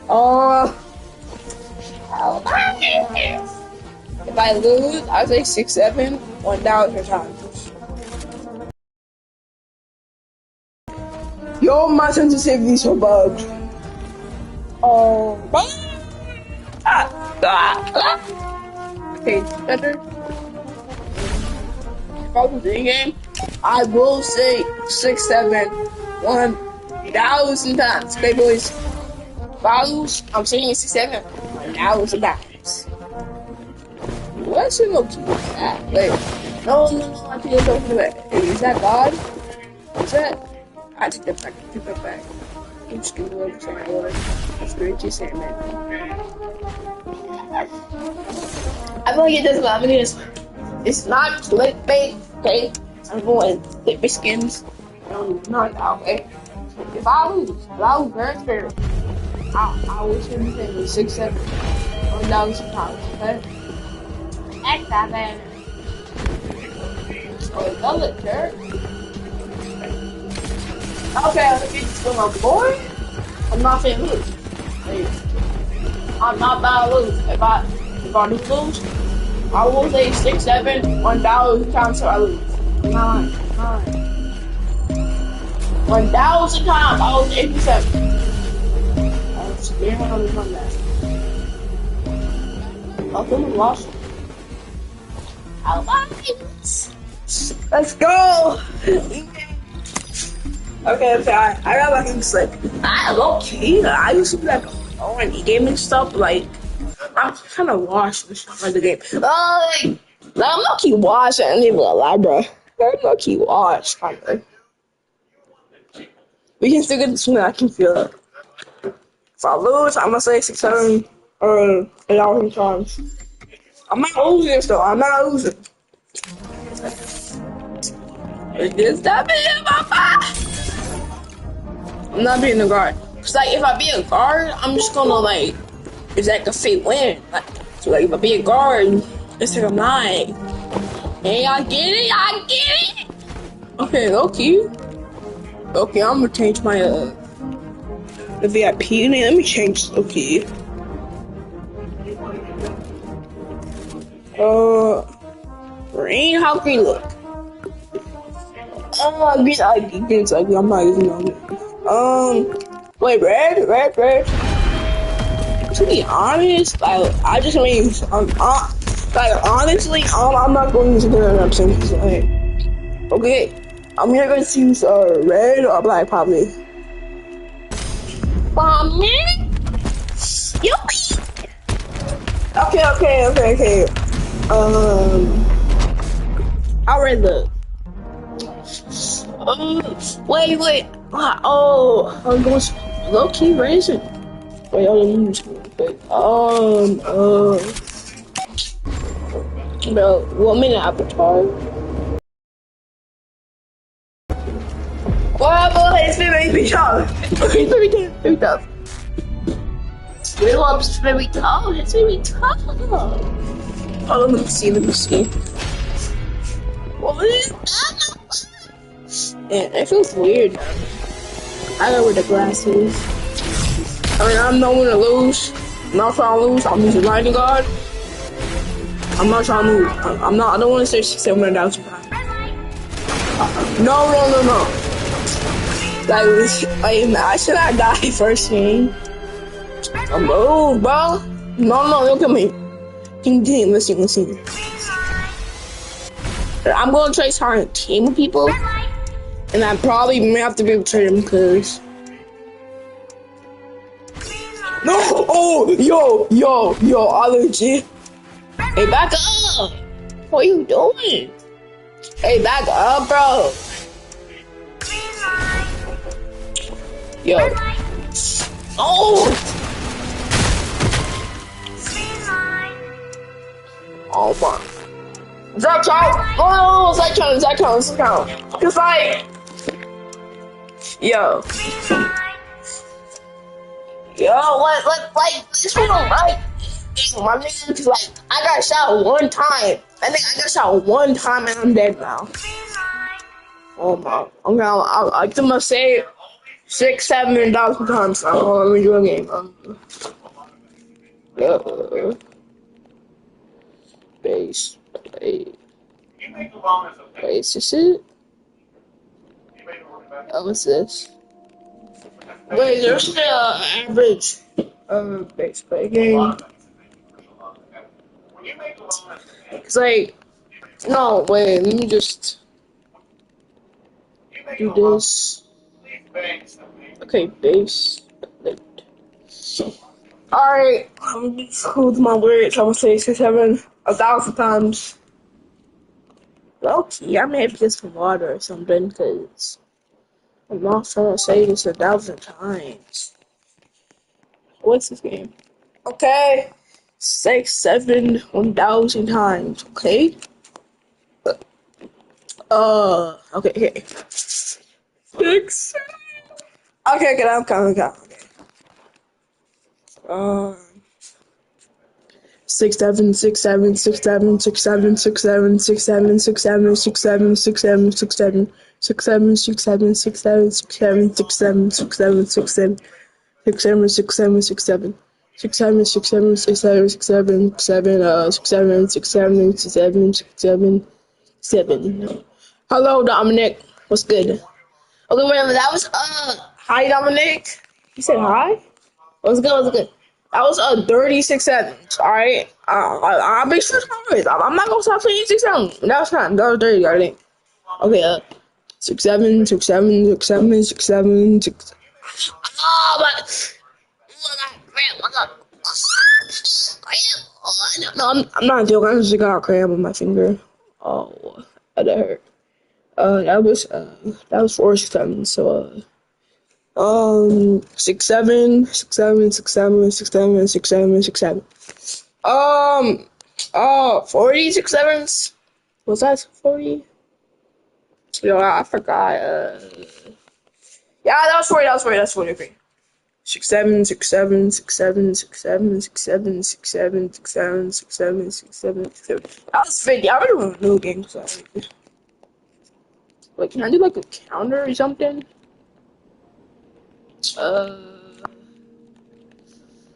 Uh, if I lose, I say 6-7, 1,000 times. Yo, my sensitivity so bugged. Oh, okay, better. If I was in the game, I will say 6-7, 1,000 times. Okay, boys. If I lose, I'm saying 6-7, 1,000 times. What should no keep that? Wait. No, I can't go for that. Hey, is that God? Is that? I take that back. I take that back. I'm just gonna go over saying Lord. That's great you saying, man. I'm gonna get this one. I'm gonna get this one. It's not clickbait, okay? I'm going clickbait skins. Not that way. If I lose very fair. I wish him to be 6-7, 1,000 times, okay? Act that man. Oh, does it, jerk? Okay, let me get this one, boy. I'm not saying lose. Hey, I'm not about to lose. If I do lose, I will say 6-7, 1,000 times till I lose. 9. 1,000 times, I was 87. I'm scared when I lose on that. I'll come and watch. Let's go! Okay, I got back in sleep. I used to be like on e-gaming stuff, like I'm kind of washed and stuff like the game. I'm low-key washed, I ain't even gonna lie, bro. I'm low-key washed, kind of. We can still get this one, I can feel it. If I lose, I'm gonna say 6-7 or 1,000 times. I'm not losing this though, I'm not losing. It's not being my boss. I'm not being a guard. Cause like if I be a guard, I'm just gonna like it's like a fake win. Like, so like if I be a guard, it's like I'm lying. Hey, I get it. Okay, okay, I'm gonna change my the VIP name. Let me change. Okay. Green. How green look? Green's ugly. I'm not even on it. Wait, red. To be honest, like I just mean, like honestly, I'm not going to do that. I'm saying, like, okay, I'm either going to use red or black, probably. Okay. How red look? Wait. I'm going low-key racing. Wait, hold on, let me just bro, what minute avatar? Wow, boy, it's very tough. It's very tough. It's very tough. Oh, let me see. What is that? It feels weird. I know where the glasses. I mean, I'm not gonna lose. I'm not trying to lose. I'm using Lightning Guard. I'm not trying to lose. I don't want to say 700,000 times. No. Like, should I die first game? Move, bro. No, look at me. Listen. I'm gonna try to team with people. And I probably may have to be able to trade them because. No! Oh! Yo! I legit. Hey, back up! What are you doing? Hey, back up, bro! Yo. Oh! Oh my. Does that count? Oh, does that count? Cause like. Yo, like, this one, right? My nigga, cause like, I got shot one time. I got shot one time and I'm dead now. Oh my, I'm gonna say it. 6, 7,000 times. Let me do a game. Yeah. Base. Base. Is it? What's this? Wait, there's the average base play game. It's like, no, wait, let me just do this. Okay, base plate. Alright, I'm just hold my words. I'm gonna say 6, 7, 1,000 times. Okay, I may have to get some water or something, because I'm not trying to say this 1,000 times. What's this game? Okay, 6, 7, 1,000 times, okay? Okay. 6. Okay, I'm counting. Okay. 6, 7, 6, 7, 6, 7, 6, 7, 6, 7, 6, 7, 6, 7, 6, 7, 6, 7, 6, 7, 6, 7, 6, 7, 6, 7, 6, 7, 6, 7, 6, 7, 6, 7, 6, 7, 6, 7, 6, 7. 6, 7, 6, 7, 6, 7, 6, 7, 7, 6, 7, 6, 7, 6, 7, 6, 7, 7. Hello, Dominic. What's good? Okay, whatever. That was hi, Dominic. You said hi. What's good? What's good? That was 36 seconds. All right. I'll be sure I'm not gonna stop saying 6 seconds. That was not. That was 30. I think. Okay. 6, 7, 6, 7, 6, 7, 6, 7, 6. Oh my! No, I'm not joking. I just got a cramp on my finger. Oh, that hurt. That was 4, 6, 7. So 6, 7, 6, 7, 6, 7, 6, 7, 6, 7, 6, 7. 46 sevens. Was that 40? Yo, I forgot. Yeah, that was 40. That was 40. That's 40. Okay. 6, 7, 6, 7, 6, 7, 6, 7, 6, 7, 6, 7, 6, 7, 6, 7, 6, 7, 6, 7. That was 50. I really want a new game. So, like, can I do like a counter or something?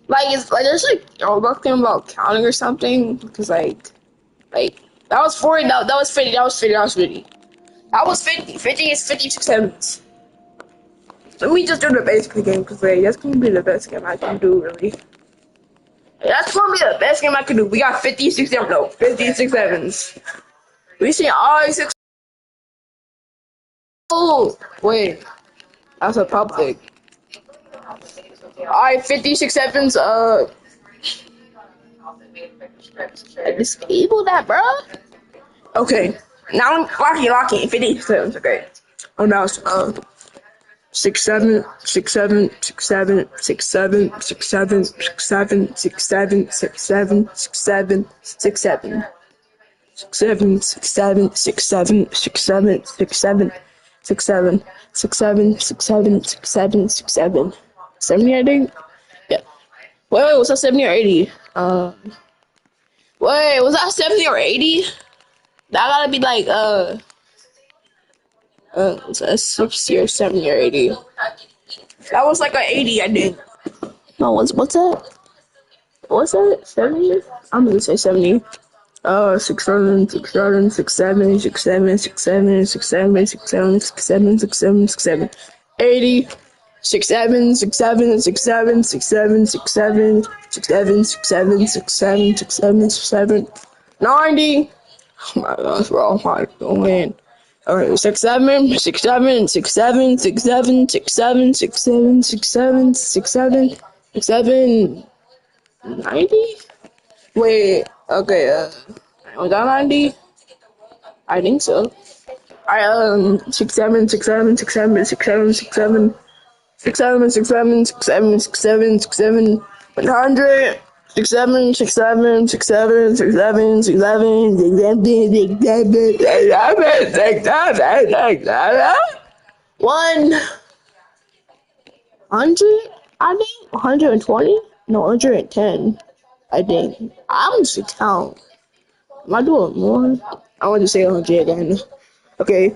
Like it's like there's like a Roblox game about counting or something because like that was 40. That was 50. That was 50. That was 50. That was 50. 50 is 56 seconds. Let me just do the basic game because that's gonna be the best game I can do really. That's gonna be the best game I can do. We got 56 seconds. No, 56 seconds. We see all 6. Oh wait, that's a public. Alright, 56 seconds. Disable that, bro. Okay, now I'm locking. 56 seconds. Okay. Oh, now it's 6, 7, 6, 7, 6, 7, 6, 7, 6, 7, 6, 7, 6, 7, 6, 7, 6, 7, 6, 7. 6, 7, 6, 7, 6, 7, 6, 7, 6, 7, 6, 7, 6, 7, 6, 7, 6, 7, 6, 7. 70, I think? Yeah. Wait, was that 70 or 80? Wait, was that 70 or 80? That gotta be like, was that 60 or 70 or 80? That was like an 80, I think. No, what's that? What's that? 70? I'm gonna say 70. 6, 7, 6, 7, 6, 7, 6, 7, 6, 7, 6, 7, 6, 7, 6, 7, 6, 7, 6, 7. 80. 6, 7, 6, 7, 6, 7, 6, 7, 6, 7, 6, 7, 6, 7, 6, 7, 6, 7, 6, 7. 90. Oh my gosh, bro. I'm going. Alright, 6, 7, 6, 7, 6, 7, 6, 7, 6, 7, 6, 7, 6, 7, 6, 7, 6, 7, 90? Wait, okay, was that 90? I think so. Alright, 6, 7, 6, 7, 6, 7, 6, 7, 6, 7, 6, 7, 6, 7, 6, 7, 6, 7, 6, 7, 100. 6, 7, 6, 7, 6, 7, 6, 7, 6, 7, 6, 7, 6, 7, 100, I think 120. No, 110. I think I'm just count. Am I doing more? I want to say 100 again. Okay.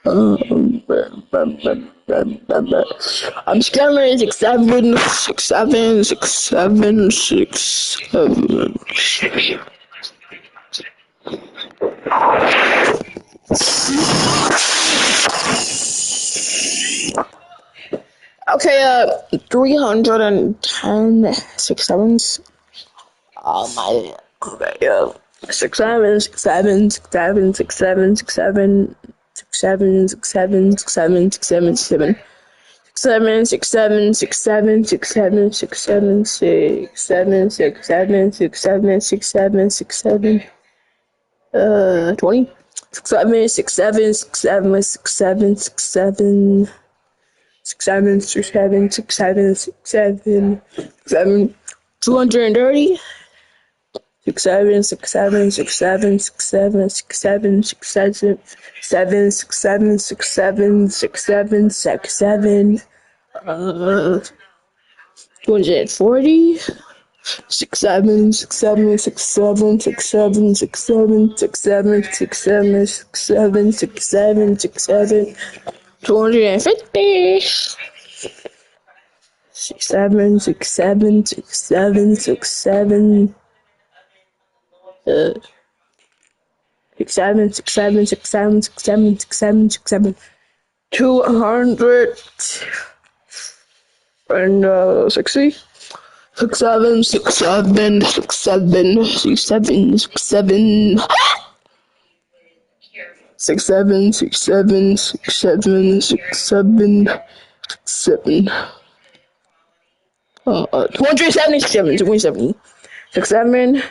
I'm scamming 6 7 Okay, 310 6 7s. Oh my. Okay, 6 7 6 7 6 7 6 7 6 7 6 7 6 7 6 7 6 7 6 7 6 7 6 7 6 7 6 7 6 7 6 7 6 7 6 7 20 6 7 6 7 6 7 6 7 6 7 6 7 6 7 6 7 6 7 7 230 6 7 6 7 6 7 6 7 6 7 6 7 7 6 7 6 7 6 7 6 7 240 6 7 6 7 6 7 6 7 6 7 6 7 6 7 6 7 6 7 6 7 250 6 7 6 7 6 7 6 7 6 7 6 7 6 7 6 7 6 7 6 7 200 and 60 6 7 6 7 6 7 6 7 6 7 6 7 6 7 6 7 6 7 7 277 270 6 7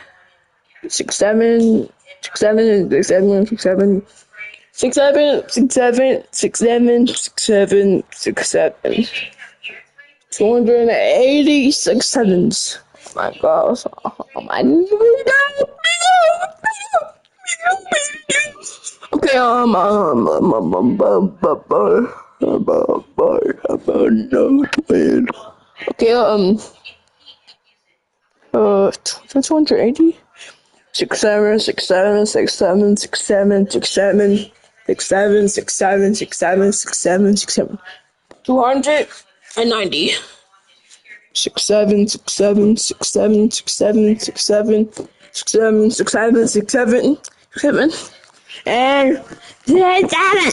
6 7 6 7 6 7 6 7 6 7 6 7 6 7 6 7 6 7 286 sevens. Oh my gosh. Oh my. Okay, no, twin. Okay, 280? 6 7 6 7 6 7 6 7 6 7 6 7 6 7 6 7 6 7 6 7 290 6 7 6 7 6 7 6 7 6 7 6 7 6 7 6 7 7 and 7.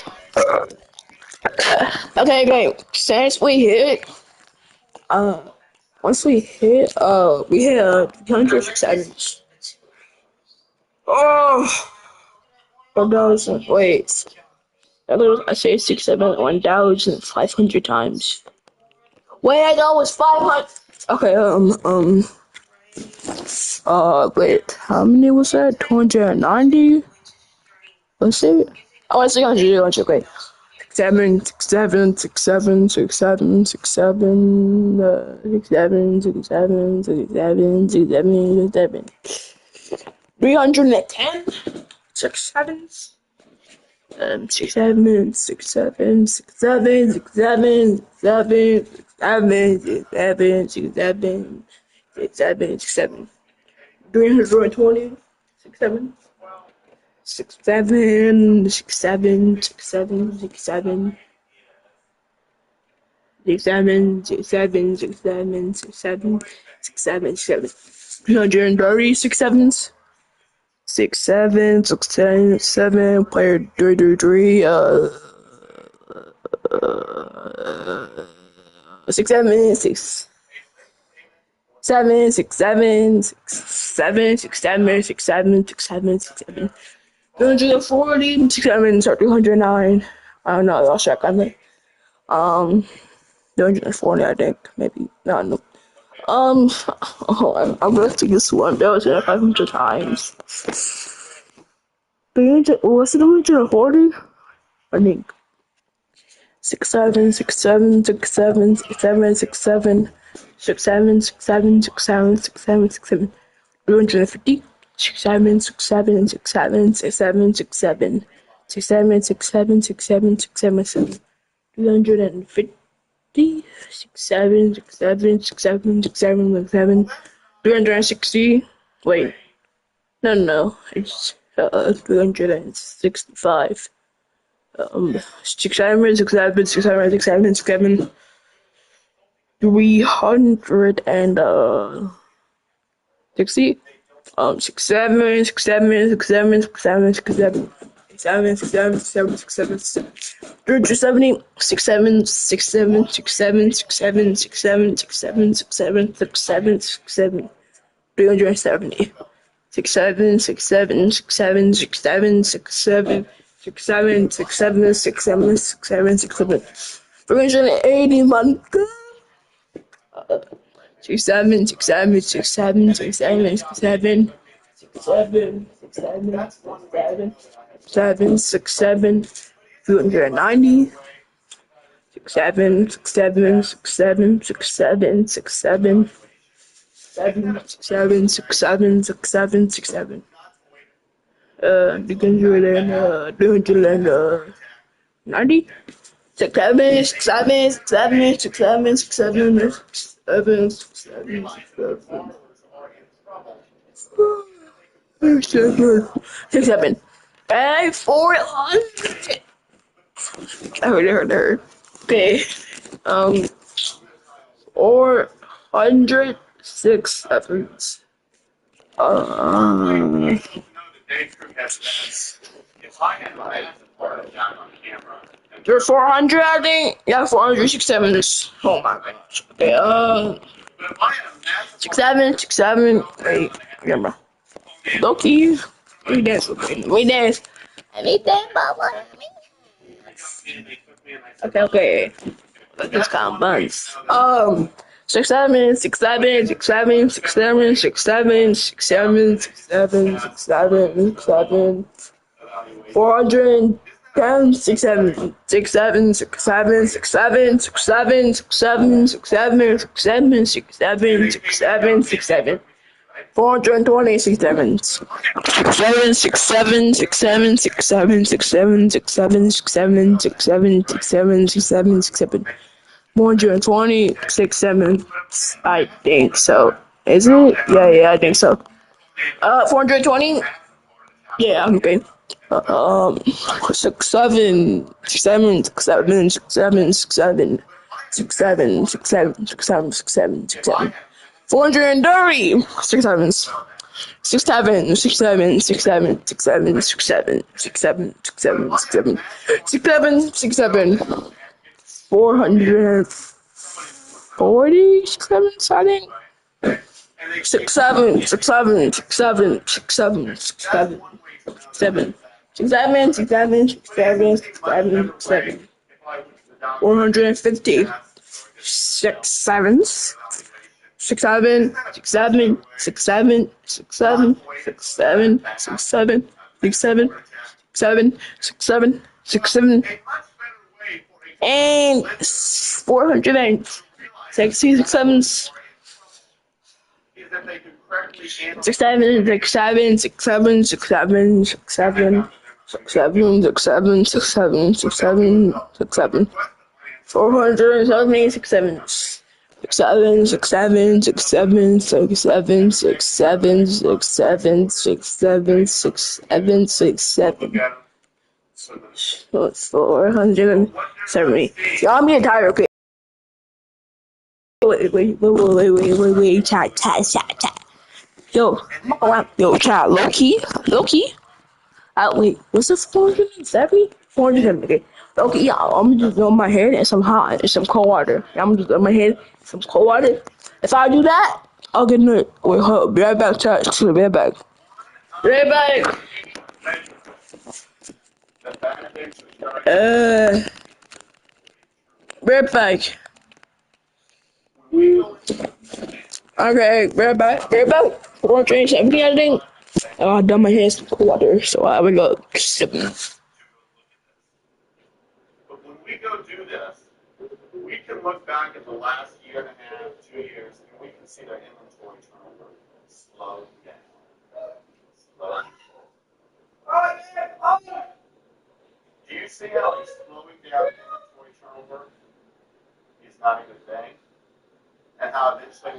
Okay, great. Since we hit once we hit 107. Oh, 1,000. Wait, I say 6 7 1,500 times. Wait, that was 500. Okay, wait, how many was that? 290? Let's see. Oh, it's 300, okay. 7 6 7 6 7 6 7 6 7 6 7 6 7 6 7 6 7 6 7 310 6 sevens 6 7 6 7 6 7 6 7 7 6 7 6 7 6 7 6 7 6 7 320 6 7 6 7 6 7 6 7 6 7 6 7 6 7 6 7 6 7 6 7 6 7 330 6 sevens 6 7 6 10 7 player 3 6 7 6 7 6 7 6 7 6 7 6 7 6 7 6 7 340 6 7 309. I don't know, I lost track on it. 240, I think, maybe. No. I'm gonna take this one. That was 500 times. 300, was it 140? I think. 6 7 6 7 6 7 6 7 6 7 6 7 6 7 6 7 6 7 6 7 350 6 7 6 7 6 7 6 7 6 7 6 7 6 7 6 7 6 7 7 350 6 7 6 7 6 7 6 7 6 7 360. Wait, no, it's 365. 67, 67, 67, 67, 67, 300 and 60. 67, 67, 67, 67, 67, 67, 67, 67, 67, 370, 67, 67, 67, 67, 67, 67, 67, 67, 67, 370. 67, 67, 67, 67, 67, 67, 67, 67, 67, 67, 380 man. 67, 67, 67, 67, 67, 67, 67, 67, 67, 290, 67, 67, 67, 67, 67, 67, 67, 67, 67. 290. 67, 67, 67, 67, 67, 67, 67. 67. Hey, 400. I heard. Okay. Um, 406 efforts. Um, There's 400, I think. Yeah, 467 is. Oh my gosh. Okay, 67, 67. Wait, remember. Loki. We dance. We dance. I need that, mama. Okay. Let's count buns. 67, 67, 67, 67, 67, 67, 67, 67, 67, 400. 10, 6, 7, 6, 7, 6, 7, 6, 7, 6, 7, 6, 7, 6, 7, 6, 7, 6, 7, 6, 7, 6, 7, 420, 6, 7, 6, 7, 6, 7, 6, 7, 6, 7, 6, 7, 6, 7, 6, 7, 6, 7, 6, 7, 6, 7, 6, 7, 420, 6, 7. I think so. Is it? Yeah, I think so. 420. Yeah, I'm okay. 6, 7, 6, 7, 6, 7, 6, 7, 6, 7, 6, 7, 6, 7, 6, 7, 6, 7, 6, 7. 430. 6 sevens. 6, 7, 6, 7, 6, 7, 6, 7, 6, 7, 6, 7, 6, 7, 6, 7, 6, 7, 6, 7. 440. 6, 7, I think. 6, 7, 6, 7, 6, 7, 6, 7, 6, 7, 7, 6, 7, 6, 7, 6, 7, 6, 7, 7, 450. 6 sevens. 6, 7, 6, 7, 6, 7, 6, 7, 6, 7, 6, 7, 6, 7, 7, 6, 7, 6, 7, and 466 sevens. 6, 7, 6, 7, 6, 7, 6, 7, 6, 7, 6, 7, 6, 7, 6, 7, 6, 7, 6, 7, 476 sevens. 6, 7, 6, 7, 6, 7, 6, 7, 6, 7, 6, 7, 6, 7, 6, 7, 6, 7. 470. Y'all, I'm getting tired, okay? Wait, chat. Yo, chat, low key. Wait, what's the 470? 470, okay. Okay, yeah, I'm just on my head and some hot and some cold water. I'm just on my head and some cold water. If I do that, I'll get it. Wait, hold up. Be right back, chat. Be right back. Right back. Right back. Okay, right back. 470, I think. I done my hair in some cold water, so I will go. But when we go do this, we can look back at the last year and a half, 2 years, and we can see their inventory turnover slow down. Do you see how he's slowing down inventory turnover is not a good thing? And how eventually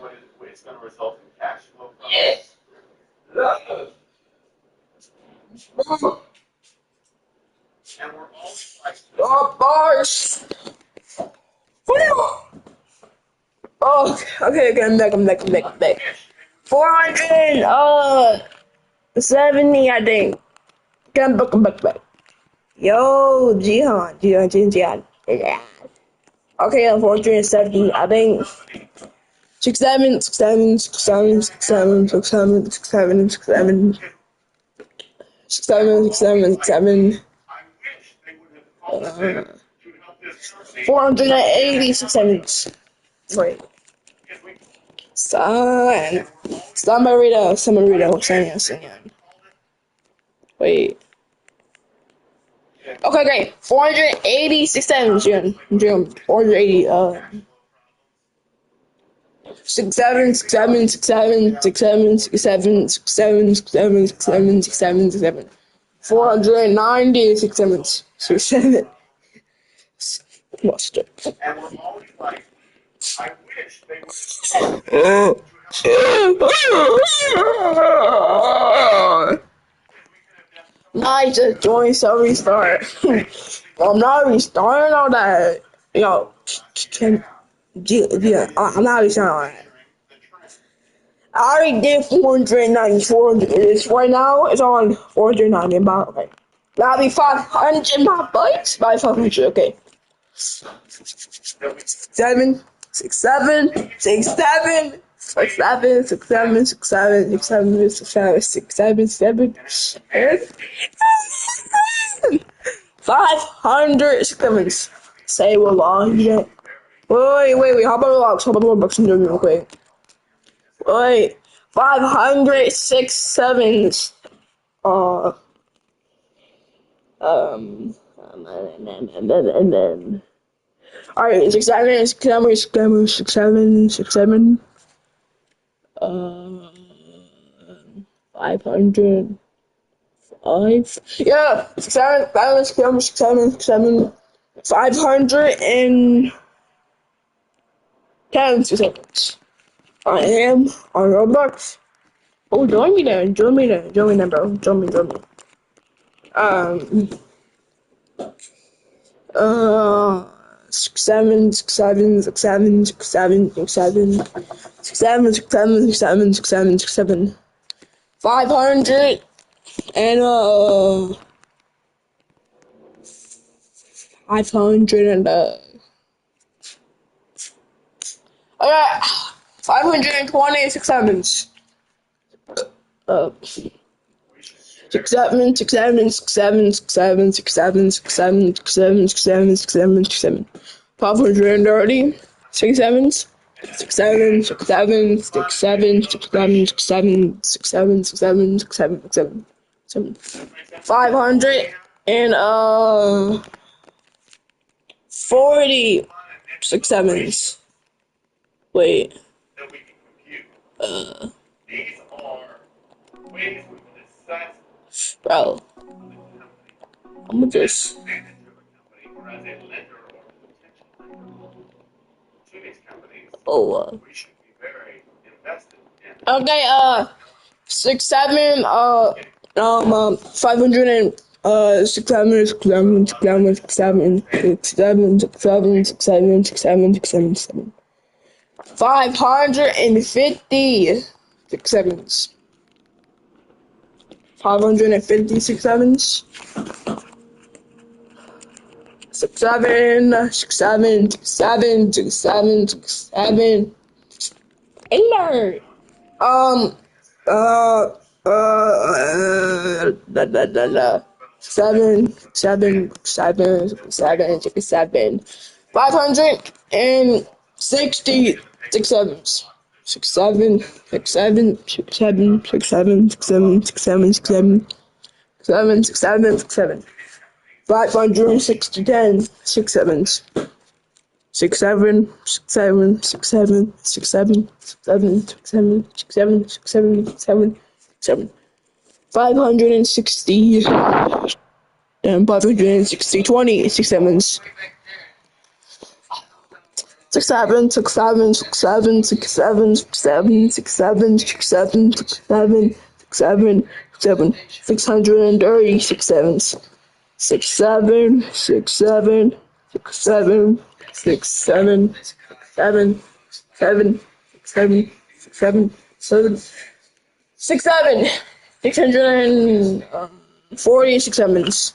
it's going to result in cash flow from it? And we're always like, Oh, bars. Oh, okay, I'm back. 470, I think. Come back. Yo, Jihan. Yeah. Okay, 470, I think. 67. I wish they would have called us in to help this company 480, 670. Wait. because we Samarita. Sanya. Wait. Okay, great. 480, 670, June. 480, 67. 490, 67. Mustard. and we're always like, I wish they would have called us in to help I just joined so restart. I'm not restarting all that. Yo, I'm not restarting all that. I already did 494. It's right now. It's on 490. About okay. That'll be 500 my bikes by 500. Okay. 7, 6, 7, 6, 7. 6, 7, 6, 7, 6, 7, 6, 7, 6, 7, 6, 7, 7, 500 sevens. Say we're long yet. Wait. How about Roblox? Real quick. Wait. 506 sevens. And then. Alright, 6, 7, 6, 7, 6, 7, 6, 7. 500. 5. Yeah, 6, 7, 6, 7, 6, 7, 6, 7. 510 seconds. I am on Roblox. Oh, join me there, bro. Join me. 6, 7, 6, 7, 6, 7, 6, 7, 6, 7, 6, 7, 6, 7, 6, 7, 6, 7, 6, 7. 500 and 500 and alright, 520 6 sevens. 6, 7, 6, 7, 6, 7, 6, 7, 6, 7, 6, 7, 6, 7, 6, 7, 6, 7, 6, 7. 530 6 sevens. 6, 7, 6, 7, 6, 7, 6, 7, 6, 7, 6, 7, 6, 7, 6, 7, 6, 7, 7. 500 and 40 6 sevens. Wait. that we can compute. These are ways we can assess Bro, the company. I'm gonna just. Advantage of a company or as a lender or potential lender to these companies. Oh, We should be very invested in. okay, 6, 7, 500 and 6, 7, 6, 7, 6, 7, 6, 7, 6, 7, 6, 7, 6, 7, 6, 7, 6, 7, 6, 7. 550 6 sevens. 550 6 sevens. 6, 7, 6, 7, 6, 7, 6, 7, 6, 7. Alert. Seven, 560 6 sevens. 6, 7, 6, 7, 6, 7, 6, 7, 6, 7, 6, 7, 6, 7, 7, 6, 7, 6, 7. 560 10 6 sevens. 6, 7, 6, 7, 6, 7, 6, 7, 6, 7, 6, 7, 6, 7, 6, 7, 6, 7, 7. 560 and 560 20 6 sevens. 6, 7, 6, 7, 6, 7, 6, 7, 6, 7, 6, 7, 6, 7, 6, 7, 6, 7, 7, 630 6 sevens. six seven, six seven, six seven, six seven, seven, seven, seven, seven, seven, six seven, 640 six sevens.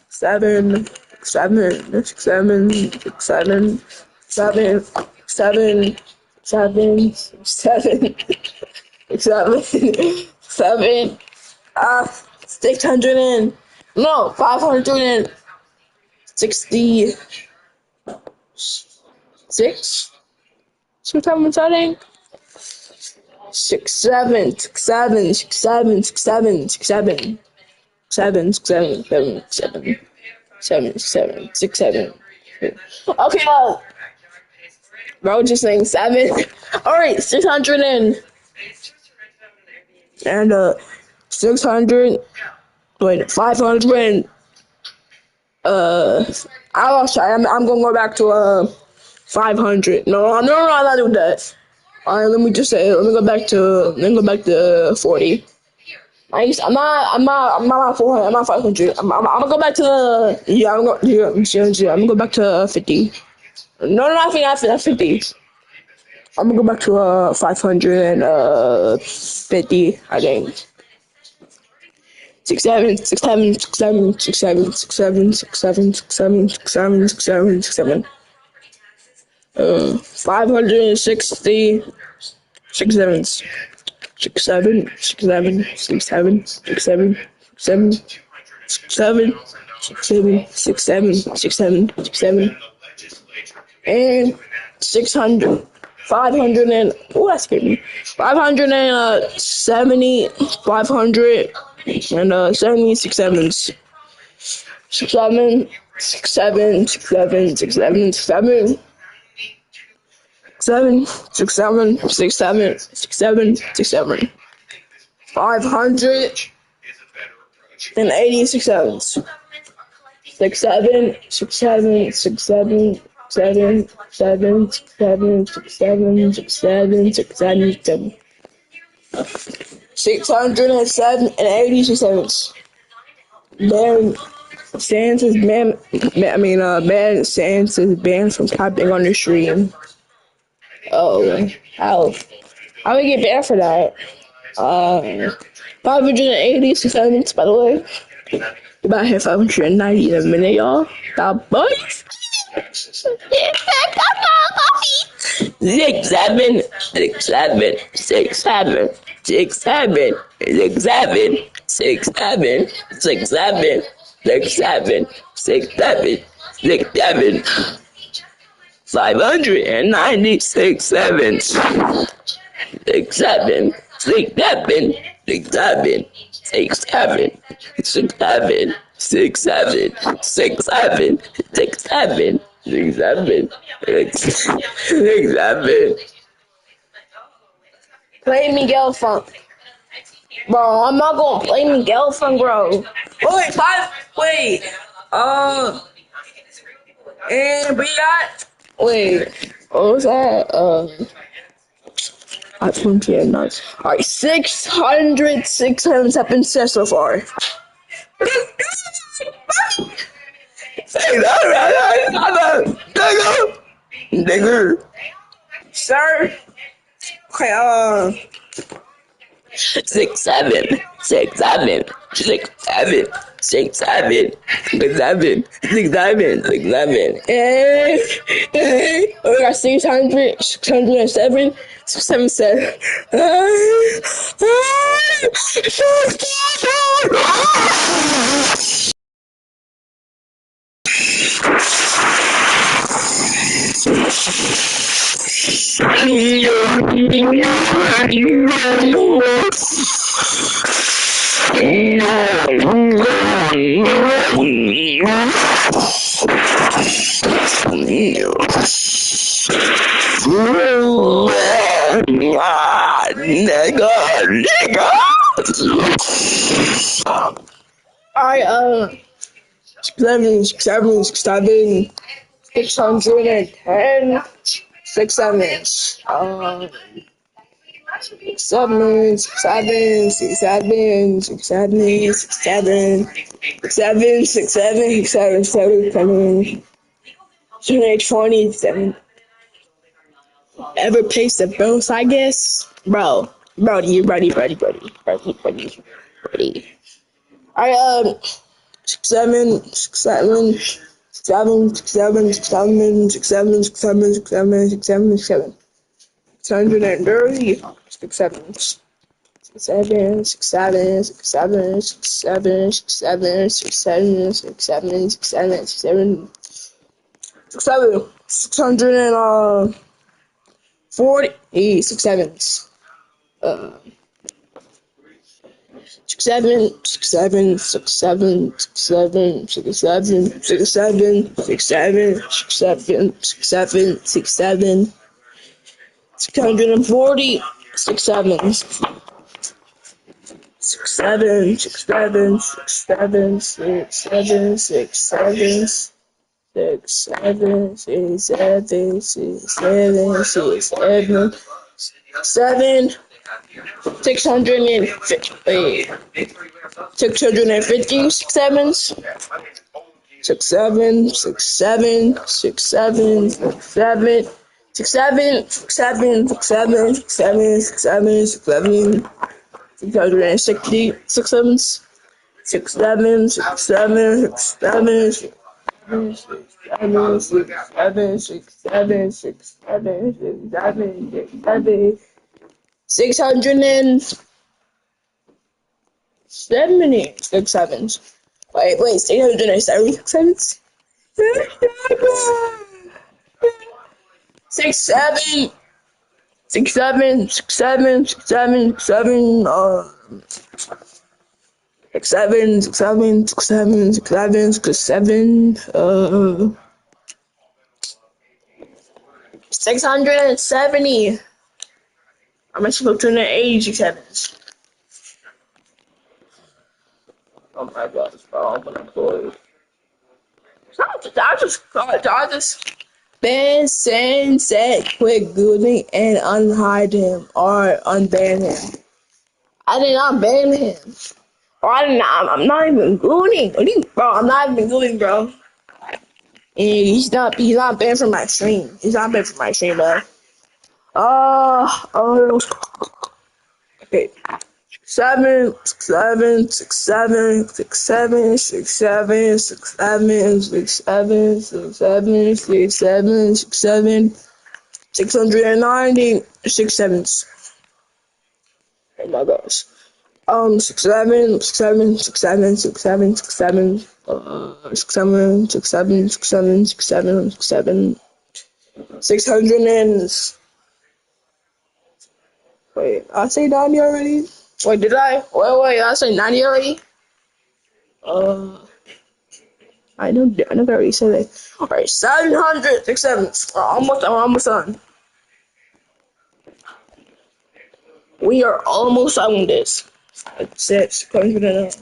Seven, seven, six seven, six seven, seven, seven, seven, seven, seven, seven, 600 and no 566 sometimes I think six seven six seven six seven six seven six seven seven six seven seven seven seven seven six seven. Okay, bro, just saying seven. All right, 600 and 600. Wait, 500. I lost track. I'm gonna go back to 500. No, I'm not doing that. All right, let me go back to 40. I'm not 400. I'm not 500. I'm gonna go back to I'm gonna go back to 50. No, not 50. I'm gonna go back to 550. I think. 6 7 6 7 6 7 6 7 6 7 6 7 6 7 6 7 6 7 6 7 560 6 sevens 6 7 6 7 6 7 6 7 7 6 7 6 7 6 7 6 7 6 7 and 600 500 and that's good. 570 500 and 76 sevens 6 7 6 7 6 7 6 7 6 7 7 6 7 6 7 6 7 6 7 586 sevens 6 7 6 7 6 7 7 7 6 7 6 7 6 7 6 7 7 686 sevens. Then Sans is banned. Sans is banned from typing on the stream. Oh, how we get banned for that? 586 sevens, by the way. About hit 590 in a minute, y'all. That bugs. 6 7 6 7 6 7 6 7 6 7 6 7 6 7 6 7 6 7 6 7 596 sevens 6 7 6 7 6 7 6 7 6 7 6 7 6 7 6 7 6 7 6 7 Play Miguel Funk. Bro, I'm not gonna play Miguel Funk, bro. Wait. And we got what was that? I think yeah, nuts. Alright, 606 sevens have been set so far. Nigger. Sir. Okay, 6 7 6 7 6 7 6 7 6 7 6 7 6 7 we got 600 607 677 Alright, 7 7 7 610 6 7 7, 6, 7, 6, 7, 6, 7, 6, 7, 6, 7, 6, 7, 6, 7, 7, 7, 27. Ever placed the bills, I guess? Brody. Alright, 6, 7, 6, 7, 6, 7, 6, 7, 6, 7, 6, 7, 6, 7, 6, 7, 6, 7, 6, 7. 630, 6, 7. 7, 6, 7, 6, 7, 6, 7, 6, 7, 6, 7, 6, 7, 6, 7, 6, 7, 6, 7, 640, 6 sevens. 6, 7, 6, 7, 6, 7, 6, 7, 6, 7, 6, 7, 6, 7, 6, 7, 6, 7, 6, 7, 640, 6 sevens. 6, 7, 6, 7, 6, 7, 6, 7, 6, 7, 6, 7, 6, 7, 6, 7, 6, 7, 7, 650, 650, 6 sevens, 6, 7, 6, 7, 6, 7, 6, 7, 6, 7, 6, 7, 6, 7, 6, 7, 6, 7, 6, 7, 660, 6 sevens, 6, 7, 6, 7, 6, 7, 6, 7, 6, 7, 6, 7, 6, 7, 6, 7, 6, 7, 670, 6 sevens. Wait, 676 sevens? 6, 7, 6, 7, 6, 7, 6, 7, 6, 7, 6, 7, 6, 7, 6, 7, 6, 7, 6, 7, 670. I'm actually going to 86 sevens. Oh my gosh, bro, I'm unemployed. I just ban, send, set, quit gooning, and unhide him or unban him. I did not ban him. Or I'm not even gooning. Bro, I'm not even gooning, bro. And he's not banned from my stream. He's not banned from my stream, bro. Okay. 7, 6, 7, 6, 7, 6, 7, 6, 7, 6, 7, 6, 7, 6, 7, 6, 7, 6, 7, 690, 6 sevens. Oh my gosh. 6, 7, 6, 7, 6, 7, 6, 7, 6, 7, 6, 7, 6, 7, 6, 7, 6, 7, 6, 7, 600 and... Wait, I say 90 already? Wait, did I? Wait, I say 90 already? I know I already said it. Alright, 700, 6, 7. Almost done. We are almost done with this. 700.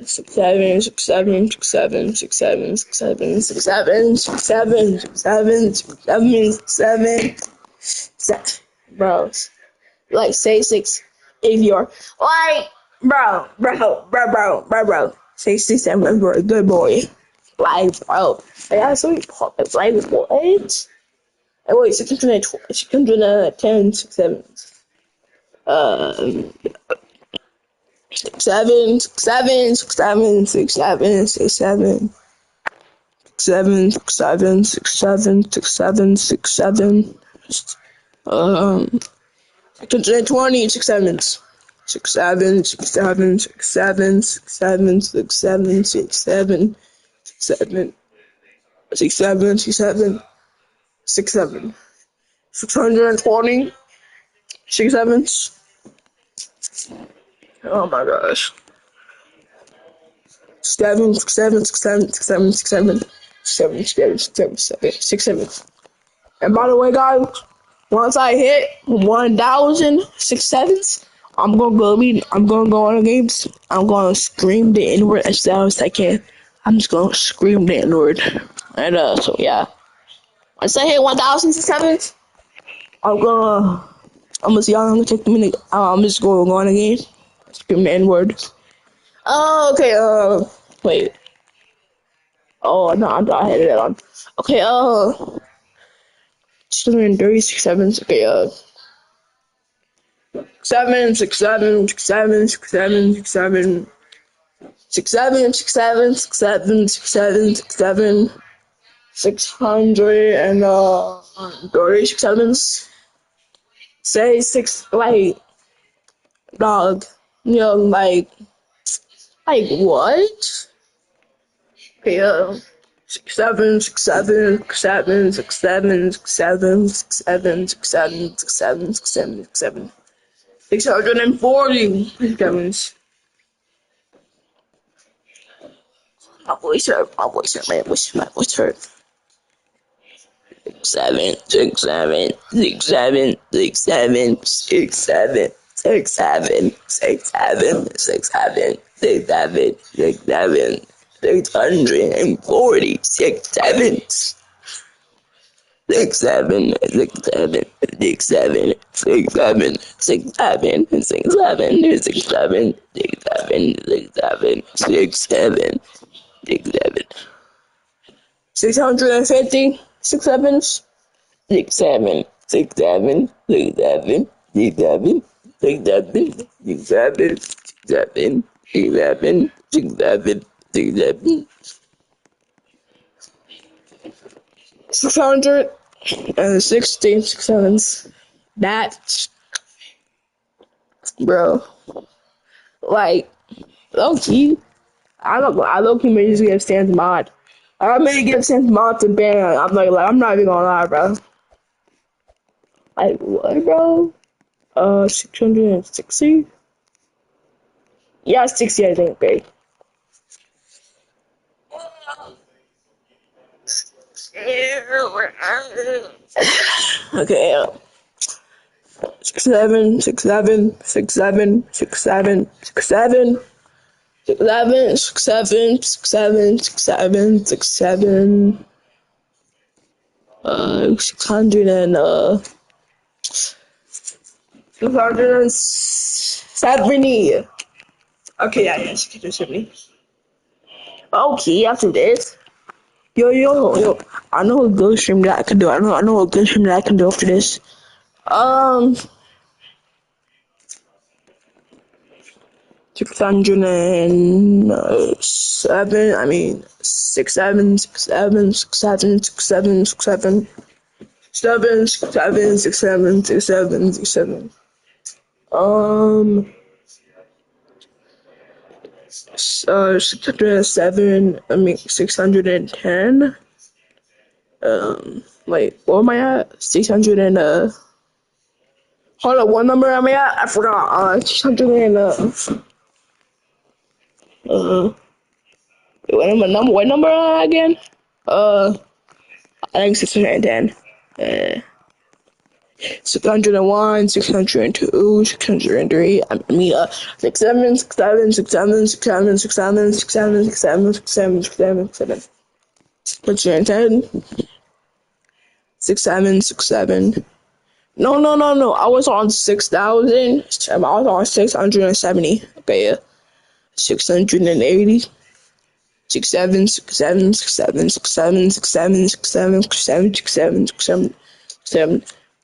6, 7, 6, 7, 6, 7, 6, 7, 6, 7, 6, 7, 6, 7, 6, 7, 6, 7, 7, bro. Like, say 6 if you're like, bro. Say 6, 7 if you're a good boy. Like, bro. Like, I saw you pop it. Like, what? Wait, 610, 6, 7. 6, 7, 6, 7, 6, 7, 6, 7, 6, 7, 7, 6, 7, 6, 7, 6, 7, 6, 7, 620, 6 sevens. 6, 7, 6, 7, 6, 7, 6, 7, 6, 7, 6, 7, 6, 7, 6, 7, 6, 7, 6, 7, 620, 6 sevens. Oh my gosh. 7, 6, 7, 6, 7, 6, 7, 6, 7, 7, 7, 7, 7, 6, 7. And by the way, guys, once I hit 1,000 6 sevens, I'm gonna go on the games. I'm gonna scream the N-word as loud as I can. I'm just gonna scream the N-word. And so yeah. Once I hit 1,000 6 sevens, I'm gonna see how long it take me to, I'm just going on again. Scream the N-word. Oh, okay, wait. Oh, no, I had it on. Okay, 236 sevens. Okay, 7, 6, 7, 6, 7, 6, 7, 6, 7, 6, 7, 6, 7, 6, 7, 6, 7, 6, 7, 600 and 36 sevens. Say 6, like, dog. You know, like what? Okay, 6, 7, 6, 7, 6, 7, 6, 7, 6, 7, 6, 7, 6, 7, 6, 7, 6, 7, 6, 7. 640 sevens. My voice hurt. 7, 6, 7, 6, 7, 6, 7, 6, 7, 6, 7, 6, 7, 6, 7, 6, 7, 6, 7, 646 sevens. 6, 7, 6, 7, 6, 7, 6, 7, 6, 7, 6, 7, 6, 7, 6, 7, 6, 7, 6, 7, 6, 7. 650 6 sevens. 6, 7, 6, 7, 6, 7, 6, 7, 6, 7, 6, 7, 6, 7, 6, 7, 6, 7, 6, 7. 660 6 sevens. That's, bro, like, low key. I low key may just give Sans mod. I may give Sans mod to ban. I'm not even gonna lie, bro. Like, what, bro? 660? Yeah, 60, I think, okay. Okay, 6, 7, 6, 7, 6, 7, 6, 7, 6, 7, 6, 7, 6, 7, 6, 7, 6, 7, 6, 7, 600 and, 270. Okay, yeah, 670. Okay, after this. Yo. I know a good stream that I can do. I know a good stream that I can do after this. Um, 607. I mean, 6, 7, 6, 7, 6, 7, 6, 7, 6, 7, 7, 6, 7, 6, 7, 6, 7, 6, 7. Um, 607. I mean, 610. Wait, what am I at? 600 and hold up, what number am I at? I forgot. 600 and what number am I again? I think 610. 601, 602, 603. I mean, 6, 7, 6, 7, 6, 7, 6, 7, 6, 7, 6, 7, 6, 7, 6, 7, 6, 7, 6, 7. 610. 6, 7, 6, 7. No. I was on 6,000. I was on 670. Okay, yeah. 680. 6, 7, 6, 7, 6, 7, 6, 7, 6, 7, 6, 7, 6, 7, 6, 7, 6, 7, 7,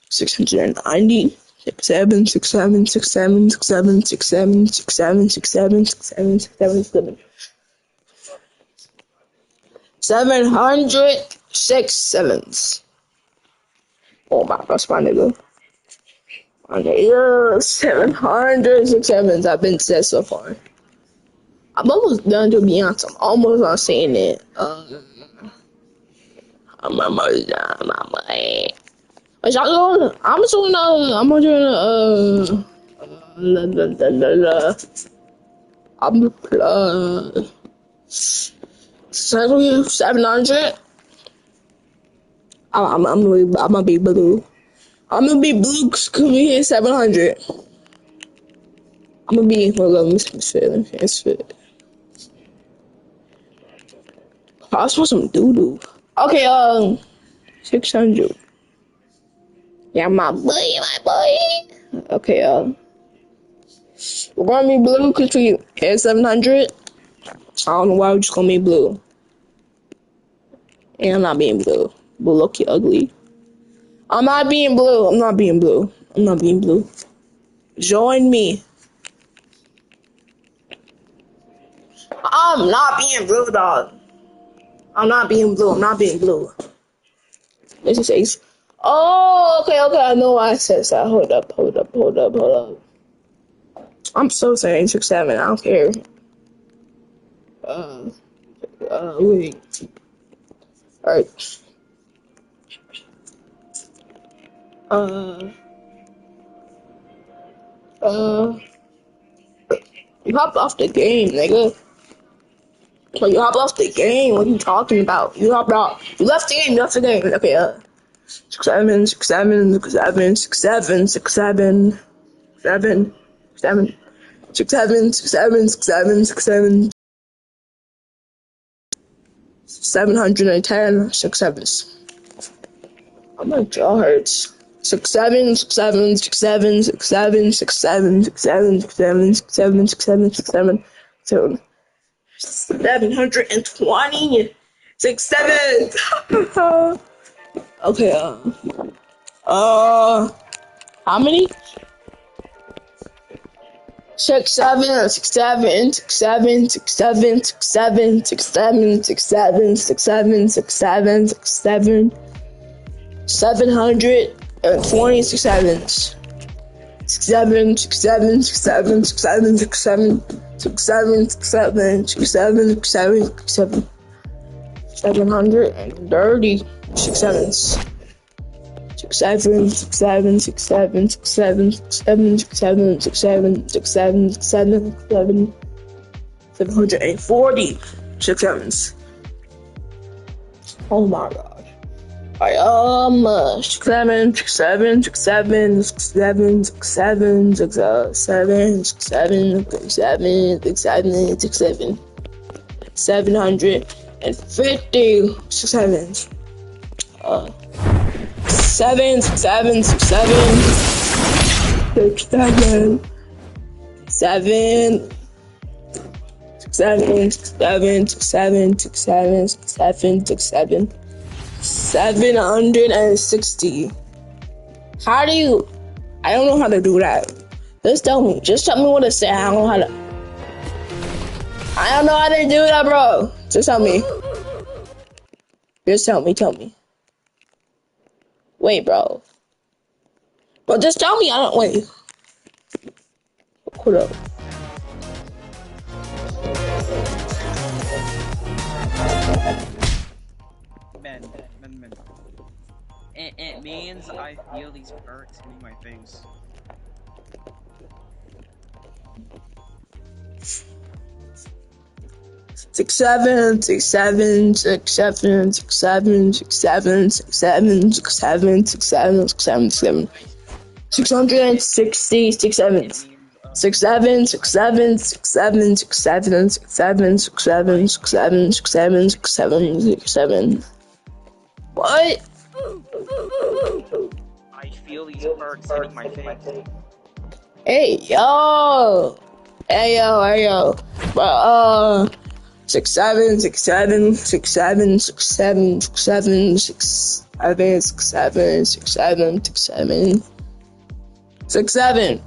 690. 6, 7, 6, 7, 6, 7, 6, 7, 6, 7, 6, 7, 6, 7, 6, 7, 6, 7, 7. 706 sevens. Oh my gosh, my nigga. Okay, yeah, 706 sevens I've been said so far. I'm almost done, to be honest. I'm almost on saying it. I'm almost done, my boy. I'm doing I'm 700. I'm gonna be blue. I'm gonna be blue because we hit 700. I'm gonna be, hold on, let's fit. I saw some doo-doo. Okay, 600. Yeah, my boy. Okay, we're gonna be blue because we hit 700. I don't know why we're just gonna be blue. And I'm not being blue. Blue look ugly. I'm not being blue. I'm not being blue. I'm not being blue. Join me. I'm not being blue, dog. I'm not being blue. I'm not being blue. This is Ace. Oh, okay. I know why I said that. Hold up. I'm so sorry, 6-7. I don't care. Wait. Alright. You hopped off the game, nigga. Well, you hopped off the game. What are you talking about? You hopped off. You left the game. Okay, 6-7, 6-7, 6-7, 6-7, 6-7, 7, 7, 6-7, 6-7, 6-7, 6-7, 710, 6-7s. Oh, my jaw hurts. 6-7, 6-7, 6-7, 6-7, 6-7, 6-7, 6-7, 6-7, 6-7, 6-7, 7, 720, 6-7. Okay, how many? 6-7, 6-7, 6-7, 6-7, 6-7, 6-7, 6-7, 6-7, 6-7, 6-7, 720 6-7s. 6-7, 6-7, 6-7, 6-7, 6-7, 6-7, 6-7, 6-7, 6-7, 6-7, 730 6-7s. 6-7, 6-7, 6-7, 6-7, 6-7, 6-7, 6-7, 6-7, 6-7, 6-7, 740 6-7s. Oh my god. Alright, 6-7, 6-7, 6-7, 6-7, 6-7, 6-7, 6-7, 6-7, 6-7, 6-7, 750 6-7s. 7, 6-7, 6-7, 6-7, 7, 6-7, 6-7, 6-7, 6-7, 6-7, 6-7. 760. How do you? I don't know how to do that. Just tell me what to say. I don't know how to do that, bro. Just tell me. Tell me. Wait, bro. But just tell me. Wait. Hold up. Men. It means I feel these perks hitting my face. Six seven, 6-7, 6-7, 6-7, 6-7, 6-7, 6-7, 6-7, 6-7, 660 6-7. 6-7, 6-7, 6-7, 6-7, 6-7, 6-7, 6-7, 6-7, 6-7, 6-7. What? I feel these perks hitting my face. Hey yo. 6-7, 6-7, 6-7, 6-7, 6-7, 6-7, 6-7, 6-7, 6-7, 6-7,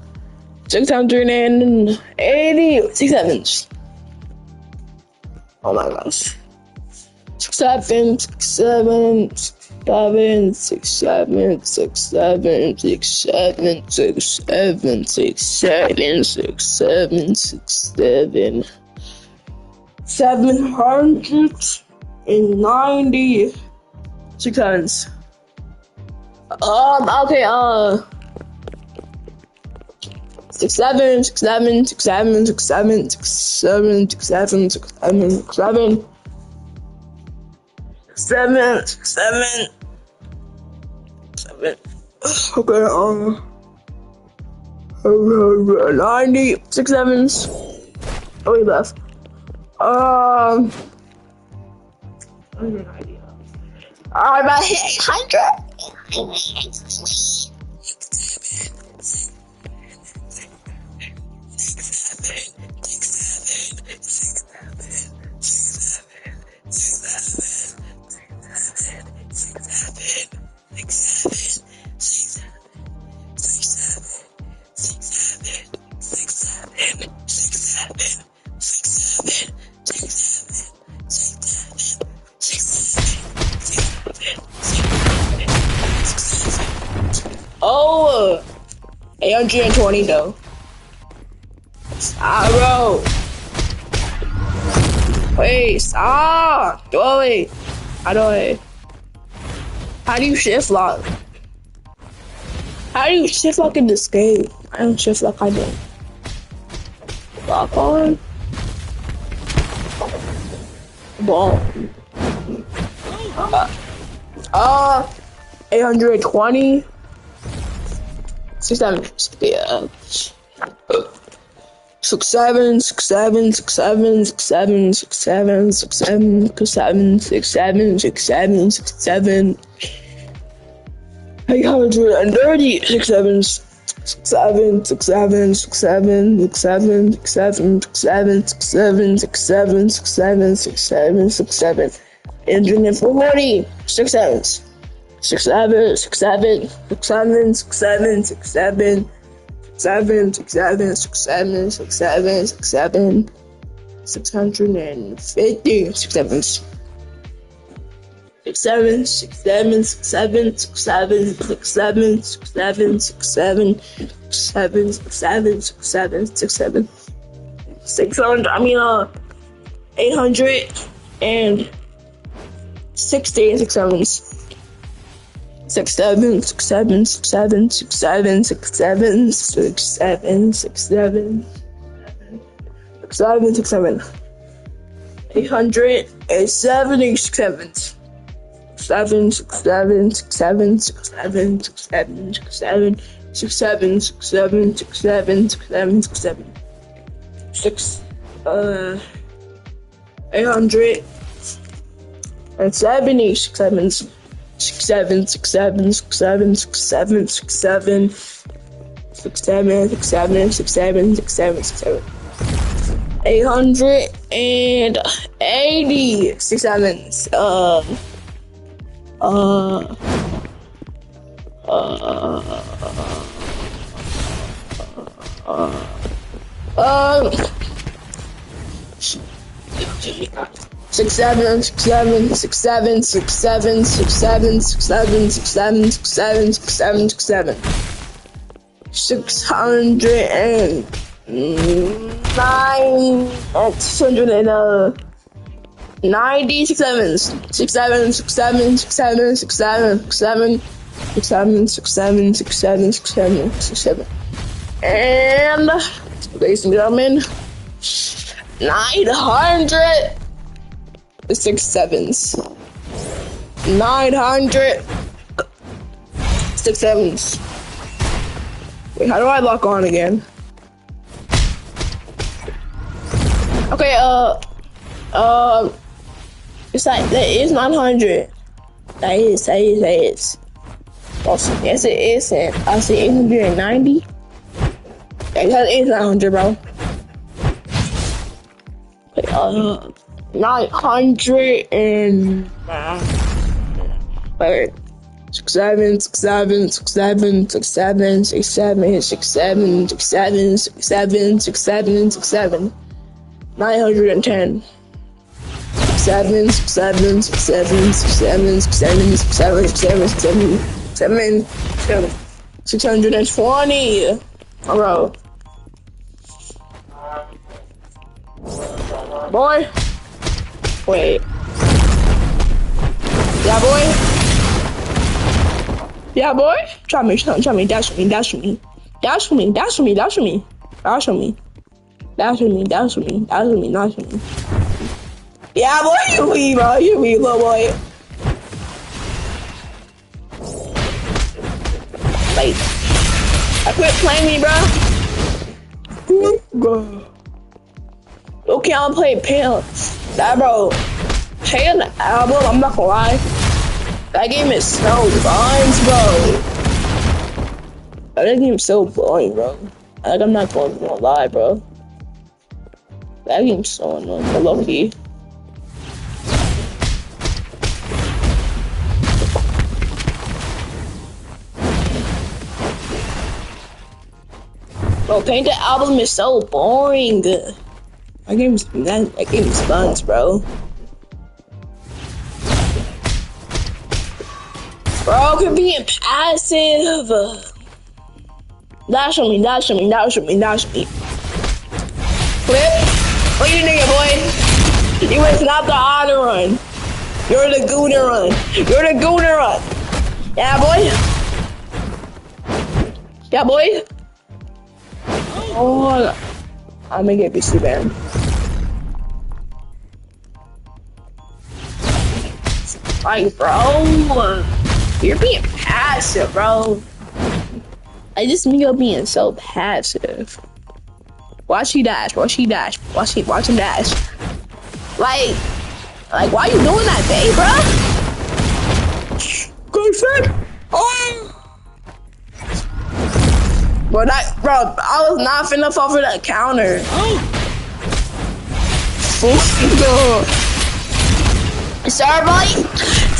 680 6-7s. Oh my gosh. 6-7, 6-7, 6-7, 6-7, 6-7, 6-7, 6-7, 6-7, 6-7, 6-7. 790 6-7s. Okay, 6-7, 6-7, 6-7, 6-7, 6-7, 6-7, 6-7, 6-7. 7, 7, 7. Okay, 90 6-7s. Oh, we left. I have an idea. About 800. 820 though. Stop, bro. Wait, stop. Wait. How do you shift lock? How do you shift lock in this game? I don't shift lock, I don't. Lock on. Ball. 820. 67. Yeah. 67, 67, 67, 67, 67, 67, 67, 67, 67, 67. 830, 67, 67, 67, 67, 67, 67, 67, 67, 67, 67, 67, 67. 840, 67, 67, 67, 67, 67, 67. 7, 6, 7, 6, 7, 6, 7, 6, 7, 650, 6, 7, 6, 7, 6, 7, 6, 7, 6, 7, 6, 7, 6, 7, 6, 7, 7, 6, 7, 6, 7, 6, 7, 600, 860, 6, 7, 6, 7, 6, 7, 6, 7, 6, 7, 6, 7, 6, 7, 6, 7, 6, 7, 6, 7, 870, 6, 7, 7, 6, 7, 6, 7, 6, 7, 6, 7, 6, 7, 6, 7, 6, 7, 6, 7, 6, 7, 6, 7, 6, 870, 6, 7, 6, 7, 6, 7, 6, 7, 6, 7, 6, 7, 6, 7, 6, 7, 6, 7, 6, 7, 6, 7. 880, 6, 7, 6, 7, 6, 7, 6, 7, 6, 7, 6, 7, 6, 7, 6, 7, 6, 7, 6, 7, 6, 7. 609, 690, 6, 7, 6, 7, 6, 7, 6, 7, 6, 7, 6, 7, 6, 7, 6, 7, 6, 7, 6, 7, 6, 7. And, ladies and gentlemen, 900. 6 7s. 900. 6 7s. Wait, how do I lock on again? Okay, it's like, that is 900. That is. Also, yes, it is. And I see 890. That is 900, bro. Okay, 900 and wait, 6, 7, 6, 7, 6, 7, 6, 7, 6, 7, 6, 7, 6, 7, 6, 7, 6, 7, 6, 7, 910. 6, 7, 6, 7, 6, 7, 6, 7, 6, 7, 6, 7, 6, 7, 6, 7, 7, 620. Bro. Boy. Wait. Yeah, boy. Yeah, boy. Try me, dash me. Yeah, boy, you me, bro. You me, little boy. Like, I quit playing me, bro. Okay, I'm playing Pale. That, bro. Pale album, I'm not gonna lie. That game is so fun, bro. That game is so boring, bro. Like, I'm not gonna lie, bro. That game's so annoying, but low-key. Bro, Painted album is so boring. That game is fun, bro. Bro, could be passive. Dash on me, dash on me, dash on me, dash on me. Flip. Look at you nigga, boy. You was not the honor run. You're the gooner run. You're the gooner run. Yeah, boy. Yeah, boy. Oh, I'm gonna get BC banned. Like, bro, you're being passive, bro. I just mean you're being so passive. Watch he dash. Watch he dash. Watch him dash. Like, why you doing that, babe, bro? Good shit. Oh. Bro, I was not finna fall for that counter. Sorry, buddy.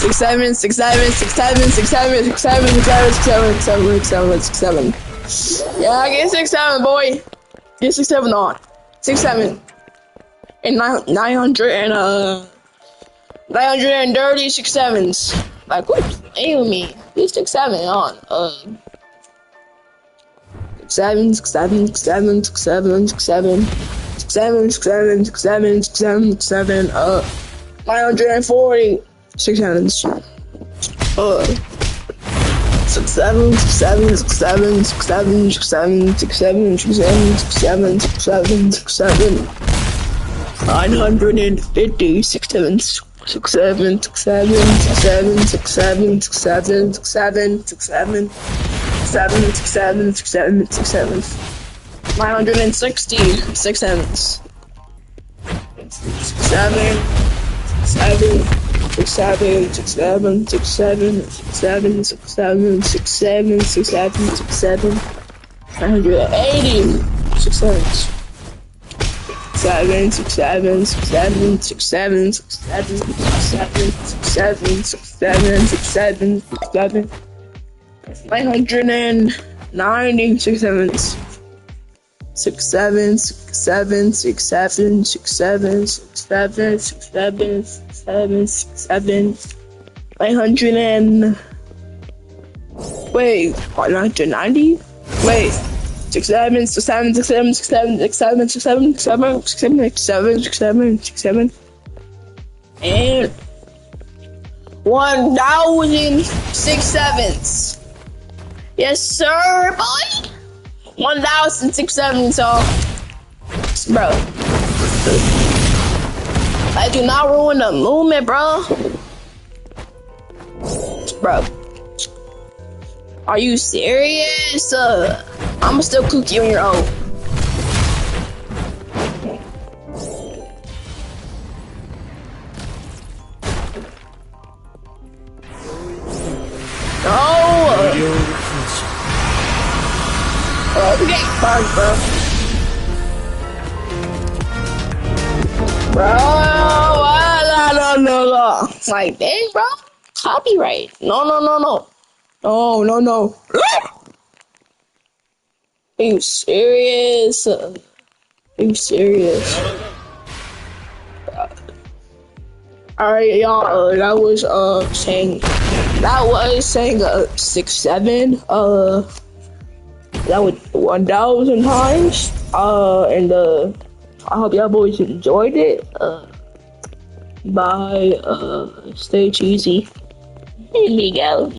6-7, 6-7, 6-7, 6-7, 6-7, 6-7, 6-7, 6-7, 6-7. Yeah, get 6-7, boy. Get 6-7 on. 6-7. And 930 6-7s. Like, what's aiming me? Get 6-7 on. 6-7, 6-7, 6-7, 6-7, 6-7, 6-7, 6-7, 6-7, 6-7, 6-7, 940 6-7s. 6-7, 6-7, 6-7, 6-7, 6-7, 6-7, 6-7, 6-7, 6-7, 950 6-7s. 6-7, 6-7, 6-7, 6-7, 6-7, 6-7, 6-7, 6-7, 6-7, 6-7, 960 6-7s. 6-7, 6-7, 6-7, 6-7, 6-7, 6-7, 6-7, 6-7, 6-7, 6-7, 980 6-7s. 6-7, 6-7, 6-7, 6-7, 6-7, 6-7, 6-7, 6-7, 6-7, 990 6-7s. 6-7, 6-7, 6-7, 6-7, 6-7, 6-7, 6-7, 6-7, 900 and... Wait, 990? Wait. 6-7, 6-7, 6-7, 6-7, 6-7, 6-7, 6-7, 6-7, 6-7, 6-7, and 1,000 6-7s. Yes, sir, boy. 1,000 6-7s, so, bro. I do not ruin the movement, bro. Bro. Are you serious? I'ma still cook you on your own. No! Okay, fine, bro. Bro, no. Like, dang, bro. Copyright. No. No. Are you serious? Are you serious? Alright, y'all. That was saying 6-7. That was 1,000 times. And I hope y'all boys enjoyed it. Bye. Stay cheesy. Here we go.